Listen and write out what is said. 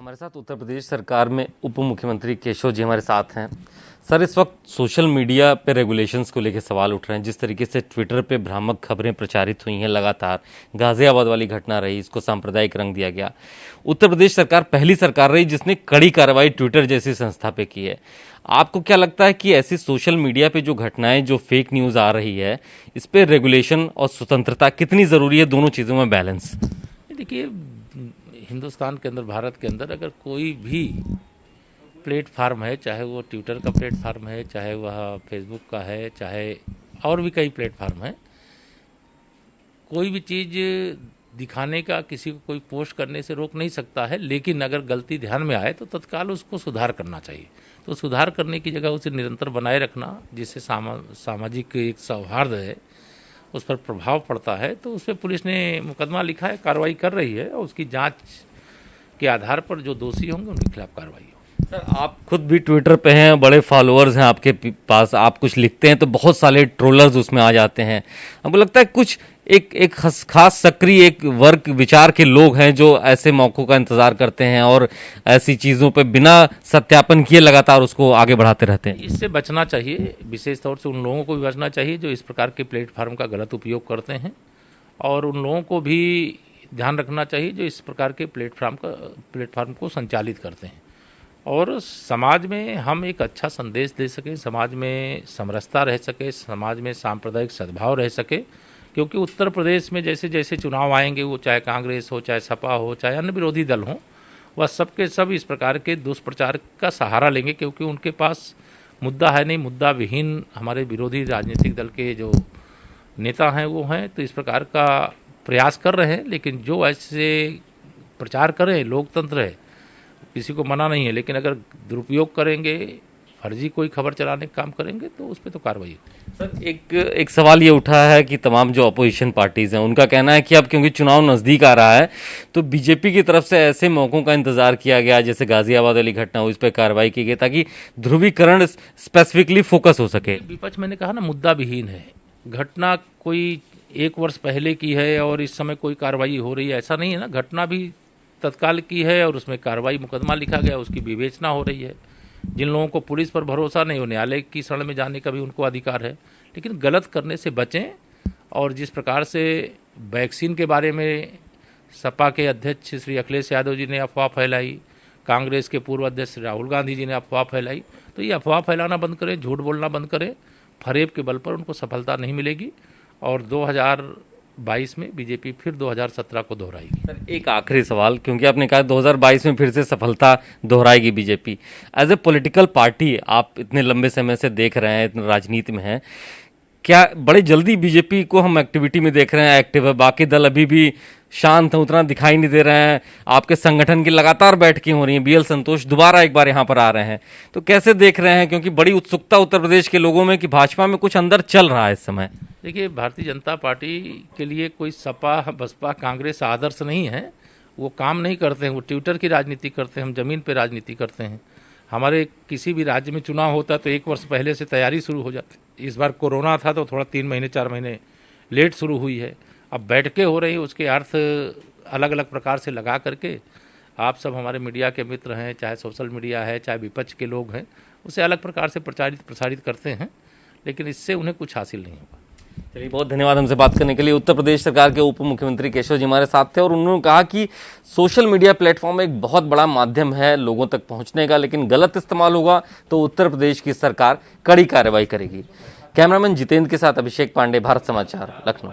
हमारे साथ उत्तर प्रदेश सरकार में उप मुख्यमंत्री केशव जी हमारे साथ हैं। सर, इस वक्त सोशल मीडिया पे रेगुलेशंस को लेकर सवाल उठ रहे हैं। जिस तरीके से ट्विटर पे भ्रामक खबरें प्रचारित हुई हैं लगातार, गाजियाबाद वाली घटना रही, इसको सांप्रदायिक रंग दिया गया। उत्तर प्रदेश सरकार पहली सरकार रही जिसने कड़ी कार्रवाई ट्विटर जैसी संस्था पे की है। आपको क्या लगता है कि ऐसी सोशल मीडिया पे जो घटनाएं, जो फेक न्यूज़ आ रही है, इस पर रेगुलेशन और स्वतंत्रता कितनी ज़रूरी है, दोनों चीज़ों में बैलेंस? देखिए, हिंदुस्तान के अंदर, भारत के अंदर अगर कोई भी प्लेटफार्म है, चाहे वो ट्विटर का प्लेटफार्म है, चाहे वह फेसबुक का है, चाहे और भी कई प्लेटफार्म है, कोई भी चीज़ दिखाने का किसी को कोई पोस्ट करने से रोक नहीं सकता है। लेकिन अगर गलती ध्यान में आए तो तत्काल उसको सुधार करना चाहिए। तो सुधार करने की जगह उसे निरंतर बनाए रखना, जिससे सामाजिक एक सौहार्द है उस पर प्रभाव पड़ता है। तो उस पर पुलिस ने मुकदमा लिखा है, कार्रवाई कर रही है, और उसकी जांच के आधार पर जो दोषी होंगे उनके खिलाफ कार्रवाई हो। सर, आप खुद भी ट्विटर पे हैं, बड़े फॉलोअर्स हैं आपके पास, आप कुछ लिखते हैं तो बहुत सारे ट्रोलर्स उसमें आ जाते हैं। हमको लगता है कुछ एक खास सक्रिय एक वर्ग विचार के लोग हैं जो ऐसे मौक़ों का इंतजार करते हैं और ऐसी चीज़ों पे बिना सत्यापन किए लगातार उसको आगे बढ़ाते रहते हैं। इससे बचना चाहिए, विशेष तौर से उन लोगों को भी बचना चाहिए जो इस प्रकार के प्लेटफार्म का गलत उपयोग करते हैं, और उन लोगों को भी ध्यान रखना चाहिए जो इस प्रकार के प्लेटफार्म को संचालित करते हैं। और समाज में हम एक अच्छा संदेश दे सकें, समाज में समरसता रह सके, समाज में सांप्रदायिक सद्भाव रह सके। क्योंकि उत्तर प्रदेश में जैसे जैसे चुनाव आएंगे, वो चाहे कांग्रेस हो, चाहे सपा हो, चाहे अन्य विरोधी दल हो, वह सब के सब इस प्रकार के दुष्प्रचार का सहारा लेंगे। क्योंकि उनके पास मुद्दा है नहीं, मुद्दा विहीन हमारे विरोधी राजनीतिक दल के जो नेता हैं वो हैं। तो इस प्रकार का प्रयास कर रहे हैं। लेकिन जो ऐसे प्रचार करें, लोकतंत्र है, किसी को मना नहीं है, लेकिन अगर दुरुपयोग करेंगे, फर्जी कोई खबर चलाने का काम करेंगे तो उस पर तो कार्रवाई होगी। सर, एक सवाल ये उठा है कि तमाम जो अपोजिशन पार्टीज़ हैं उनका कहना है कि अब क्योंकि चुनाव नज़दीक आ रहा है तो बीजेपी की तरफ से ऐसे मौक़ों का इंतजार किया गया, जैसे गाजियाबाद वाली घटना हुई, इस पर कार्रवाई की गई ताकि ध्रुवीकरण स्पेसिफिकली फोकस हो सके। विपक्ष, मैंने कहा ना, मुद्दा विहीन है। घटना कोई 1 वर्ष पहले की है और इस समय कोई कार्रवाई हो रही है, ऐसा नहीं है ना। घटना भी तत्काल की है और उसमें कार्रवाई, मुकदमा लिखा गया, उसकी विवेचना हो रही है। जिन लोगों को पुलिस पर भरोसा नहीं, वो न्यायालय की शरण में जाने का भी उनको अधिकार है। लेकिन गलत करने से बचें। और जिस प्रकार से वैक्सीन के बारे में सपा के अध्यक्ष श्री अखिलेश यादव जी ने अफवाह फैलाई, कांग्रेस के पूर्व अध्यक्ष राहुल गांधी जी ने अफवाह फैलाई, तो ये अफवाह फैलाना बंद करें, झूठ बोलना बंद करें। फरेब के बल पर उनको सफलता नहीं मिलेगी और 2022 में बीजेपी फिर 2017 को दोहराएगी। सर, एक आखिरी सवाल, क्योंकि आपने कहा 2022 में फिर से सफलता दोहराएगी BJP. As a political party आप इतने लंबे समय से देख रहे हैं, इतने राजनीति में हैं, क्या बड़े जल्दी बीजेपी को हम एक्टिविटी में देख रहे हैं, एक्टिव है, बाकी दल अभी भी शांत है, उतना दिखाई नहीं दे रहे हैं? आपके संगठन की लगातार बैठकें हो रही हैं, BL संतोष दोबारा एक बार यहाँ पर आ रहे हैं, तो कैसे देख रहे हैं? क्योंकि बड़ी उत्सुकता उत्तर प्रदेश के लोगों में कि भाजपा में कुछ अंदर चल रहा है इस समय। देखिए, भारतीय जनता पार्टी के लिए कोई सपा, बसपा, कांग्रेस आदर्श नहीं है। वो काम नहीं करते हैं, वो ट्विटर की राजनीति करते हैं, हम ज़मीन पे राजनीति करते हैं। हमारे किसी भी राज्य में चुनाव होता है तो 1 वर्ष पहले से तैयारी शुरू हो जाती है। इस बार कोरोना था तो थोड़ा 3 महीने 4 महीने लेट शुरू हुई है। अब बैठकें हो रही, उसके अर्थ अलग अलग प्रकार से लगा करके आप सब हमारे मीडिया के मित्र हैं, चाहे सोशल मीडिया है, चाहे विपक्ष के लोग हैं, उसे अलग प्रकार से प्रसारित करते हैं। लेकिन इससे उन्हें कुछ हासिल नहीं होगा। चलिए, बहुत धन्यवाद हमसे बात करने के लिए। उत्तर प्रदेश सरकार के उप मुख्यमंत्री केशव जी हमारे साथ थे और उन्होंने कहा कि सोशल मीडिया प्लेटफॉर्म एक बहुत बड़ा माध्यम है लोगों तक पहुंचने का, लेकिन गलत इस्तेमाल होगा तो उत्तर प्रदेश की सरकार कड़ी कार्रवाई करेगी। कैमरामैन जितेंद्र के साथ अभिषेक पांडे, भारत समाचार, लखनऊ।